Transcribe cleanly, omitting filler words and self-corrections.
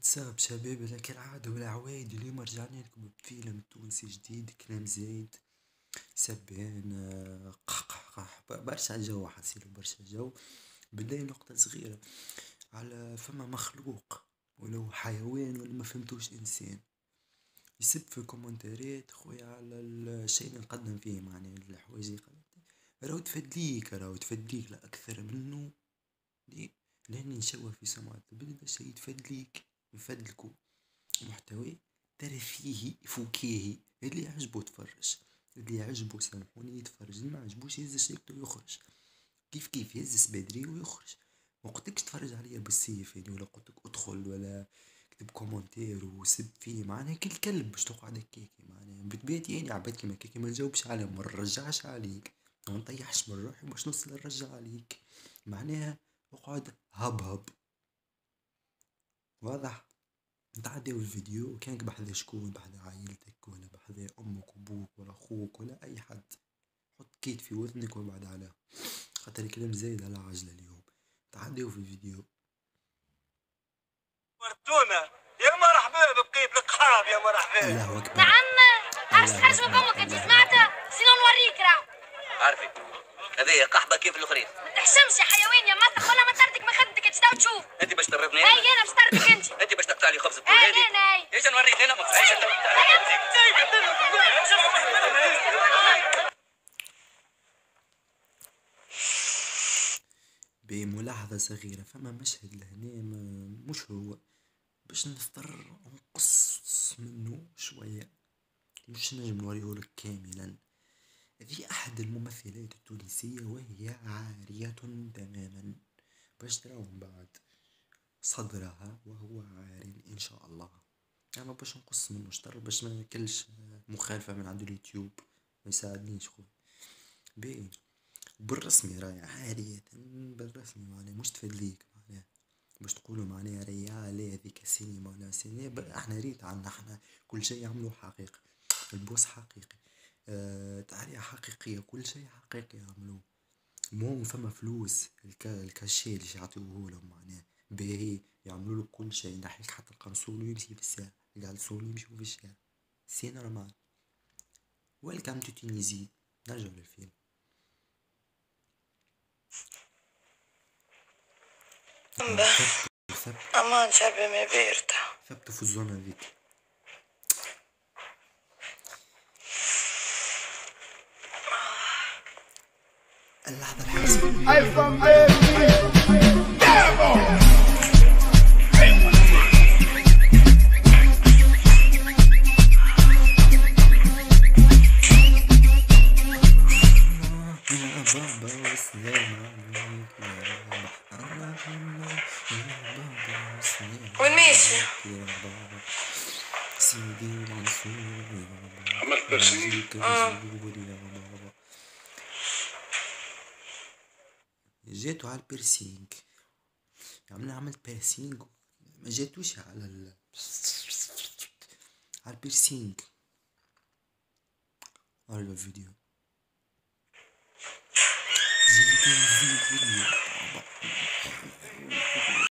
واتساب شباب، كالعادة والعوايد. اليوم رجعنا لكم بفيلم تونسي جديد، كلام زايد سبان قحقح برشا جو، حسيلو برشا جو. بداية نقطة صغيرة على فما مخلوق ولو حيوان ولا ما فهمتوش انسان يسب في كومنتاريات خويا على الشيء اللي نقدم فيه، معناه الحوايج اللي قدمت راهو تفدليك لا اكثر منه. ليه؟ لاني نشوه في سمعة البلد الشيء يتفدليك يفدلكو محتوى ترفيهي فكاهي. اللي يعجبو تفرج، اللي يعجبو سامحوني يتفرج، اللي ما عجبوش يهز شيكتو ويخرج. كيف يهز بدري ويخرج. ما قلتلكش تفرج عليا بالسيف يعني، ولا قلتلك ادخل ولا اكتب كومنتير وسب فيه، معناها كل كلب باش تقعد هكاكي. معناها بتبيت يعني عباد كيما كيكي ما نجاوبش عليه، ما نرجعش عليك، ما نطيحش من روحي باش نوصل نرجع عليك. معناها اقعد هب واضح. نتعداو الفيديو كانك بحذا شكون، بحذا عائلتك ولا بحذا امك وابوك ولا اخوك ولا اي حد، حط كيت في وذنك وابعد عليه، خاطر الكلام زايد على عجلة اليوم. تعداو في الفيديو. ورتونا يا مرحبا ببقية القحاب يا مرحبا. الله اكبر. نعم. عرفت تحرش من فمك انت سمعتها؟ سينو نوريك راه. عارفك هذه قحبة كيف الاخرين. ما تحشمش يا حيوان يا مسخ، ولا ما طردك من خدك تشتاو تشوف. انت باش تضربني؟ اي انا باش طردك انت. انت باش تقطع لي خبز اي بولادي؟ انا ايش نوريك انا بملاحظة صغيرة، فما مشهد لهنا مش هو باش نضطر نقص منه شوية، مش نجم نوريهولك كاملا. هذه أحد الممثلات التونسية وهي عارية تماما، باش تراهم بعد صدرها وهو عار إن شاء الله. أما باش نقص منه شطر باش ما ناكلش مخالفة من عند اليوتيوب، ما يساعدنيش خويا. باين بالرسمي راهي عارية بالرسمي، معناها مش تفدليك، معناها باش تقولوا معناها ريال هذيك السينما ولا سينما. احنا ريت عنا احنا كل شيء يعملوه حقيقي، البوس حقيقي، تعرية حقيقية، كل شيء حقيقي يعملوه. المهم فما فلوس الكاشي اللي يعطيوه لهم، معناه باهي يعملوا له كل شيء، نحيك حتى القنصول يمشي في الساعة، القنصول يمشي في الشارع، سي نورمال. ويلكم تو تونيزي. نرجع للفيلم. امان شربي ما بيرتا. ثبتوا في الزونة ذيك. اللحظة الحاسمة. وين ماشي؟ سيدي منصور عملت بيرسينج؟ جاتو على البيرسينج، عملت بيرسينج، ما جاتوش على على البيرسينج. هذا الفيديو زيدوا الفيديو